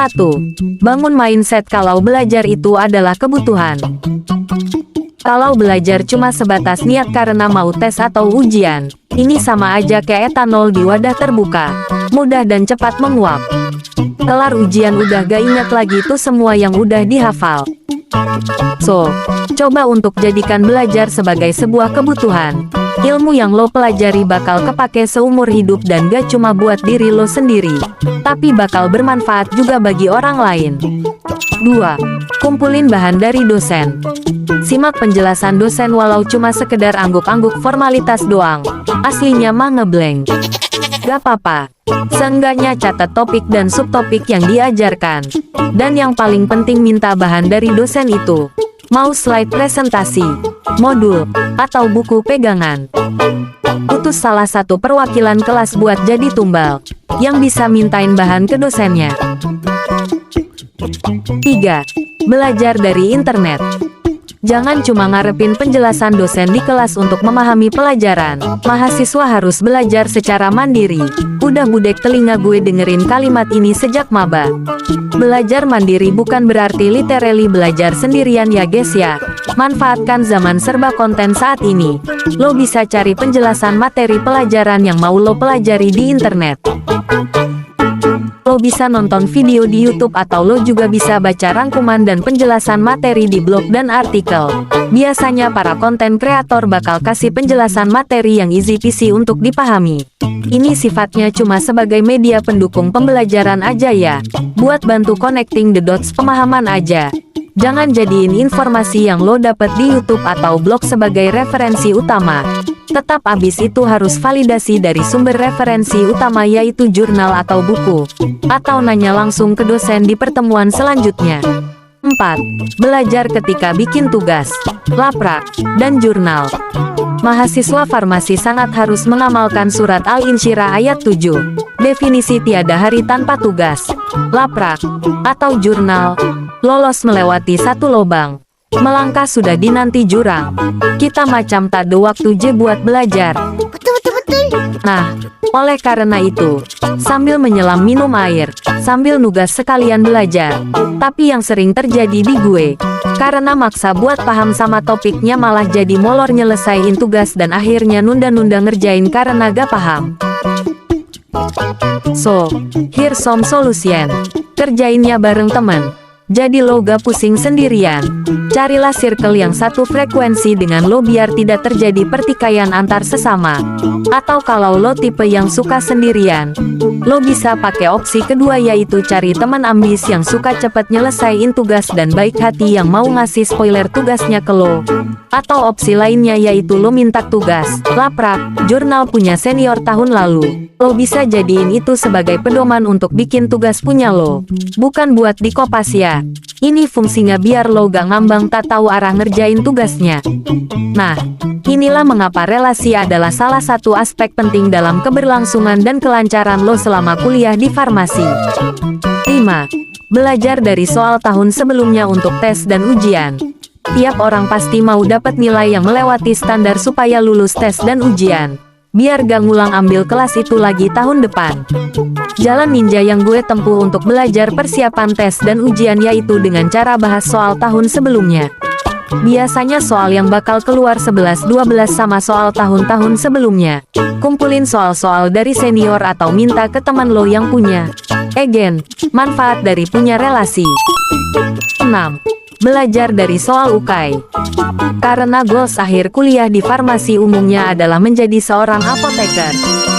1. Bangun mindset kalau belajar itu adalah kebutuhan. Kalau belajar cuma sebatas niat karena mau tes atau ujian, ini sama aja kayak etanol di wadah terbuka, mudah dan cepat menguap. Kelar ujian udah gak ingat lagi tuh semua yang udah dihafal. So, coba untuk jadikan belajar sebagai sebuah kebutuhan. Ilmu yang lo pelajari bakal kepake seumur hidup dan gak cuma buat diri lo sendiri, tapi bakal bermanfaat juga bagi orang lain. 2. Kumpulin bahan dari dosen. Simak penjelasan dosen walau cuma sekedar angguk-angguk formalitas doang. Aslinya mah ngeblank. Gak apa-apa. Seenggaknya catat topik dan subtopik yang diajarkan. Dan yang paling penting minta bahan dari dosen itu. Mau slide presentasi, modul, atau buku pegangan. Utus salah satu perwakilan kelas buat jadi tumbal, yang bisa mintain bahan ke dosennya. 3. Belajar dari internet. Jangan cuma ngarepin penjelasan dosen di kelas untuk memahami pelajaran. Mahasiswa harus belajar secara mandiri. Udah budek telinga gue dengerin kalimat ini sejak maba. Belajar mandiri bukan berarti literally belajar sendirian ya guys ya. Manfaatkan zaman serba konten saat ini. Lo bisa cari penjelasan materi pelajaran yang mau lo pelajari di internet. Lo bisa nonton video di YouTube atau lo juga bisa baca rangkuman dan penjelasan materi di blog dan artikel. Biasanya para konten kreator bakal kasih penjelasan materi yang easy peasy untuk dipahami. Ini sifatnya cuma sebagai media pendukung pembelajaran aja ya, buat bantu connecting the dots pemahaman aja. Jangan jadiin informasi yang lo dapat di YouTube atau blog sebagai referensi utama. Tetap abis itu harus validasi dari sumber referensi utama yaitu jurnal atau buku. Atau nanya langsung ke dosen di pertemuan selanjutnya. 4. Belajar ketika bikin tugas, laprak, dan jurnal. Mahasiswa farmasi sangat harus mengamalkan surat Al-Insyirah ayat 7. Definisi tiada hari tanpa tugas, laprak, atau jurnal. Lolos melewati satu lobang. Melangkah sudah dinanti jurang. Kita macam tak ada waktu je buat belajar. Betul. Nah, oleh karena itu, sambil menyelam minum air, sambil nugas sekalian belajar. Tapi yang sering terjadi di gue, karena maksa buat paham sama topiknya malah jadi molor nyelesain tugas dan akhirnya nunda-nunda ngerjain karena gak paham. So, here's some solution. Kerjainnya bareng temen. Jadi lo gak pusing sendirian. Carilah circle yang satu frekuensi dengan lo biar tidak terjadi pertikaian antar sesama. Atau kalau lo tipe yang suka sendirian, lo bisa pakai opsi kedua yaitu cari teman ambis yang suka cepet nyelesain tugas dan baik hati yang mau ngasih spoiler tugasnya ke lo. Atau opsi lainnya yaitu lo minta tugas, laprak, jurnal punya senior tahun lalu. Lo bisa jadiin itu sebagai pedoman untuk bikin tugas punya lo. Bukan buat di kopas ya. Ini fungsinya biar lo gak ngambang tak tahu arah ngerjain tugasnya. Nah, inilah mengapa relasi adalah salah satu aspek penting dalam keberlangsungan dan kelancaran lo selama kuliah di farmasi. 5. Belajar dari soal tahun sebelumnya untuk tes dan ujian. Tiap orang pasti mau dapat nilai yang melewati standar supaya lulus tes dan ujian. Biar gak ngulang ambil kelas itu lagi tahun depan. Jalan ninja yang gue tempuh untuk belajar persiapan tes dan ujian yaitu dengan cara bahas soal tahun sebelumnya. Biasanya soal yang bakal keluar 11-12 sama soal tahun-tahun sebelumnya. Kumpulin soal-soal dari senior atau minta ke teman lo yang punya. Again, manfaat dari punya relasi. 6. Belajar dari soal UKAI. Karena goals akhir kuliah di farmasi umumnya adalah menjadi seorang apoteker.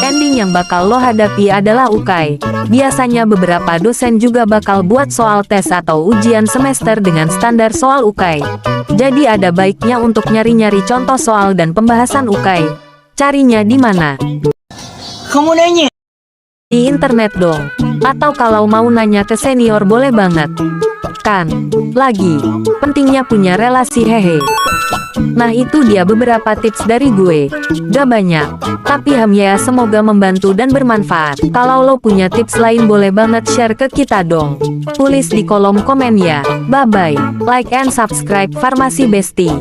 Ending yang bakal lo hadapi adalah UKAI. Biasanya beberapa dosen juga bakal buat soal tes atau ujian semester dengan standar soal UKAI. Jadi ada baiknya untuk nyari-nyari contoh soal dan pembahasan UKAI. Carinya di mana? Kamu nanya? Di internet dong. Atau kalau mau nanya ke senior boleh banget. Kan, lagi, pentingnya punya relasi hehe. Nah itu dia beberapa tips dari gue. Gak banyak, tapi ya semoga membantu dan bermanfaat. Kalau lo punya tips lain boleh banget share ke kita dong. Tulis di kolom komen ya. Bye bye, like and subscribe Farmasi Bestie.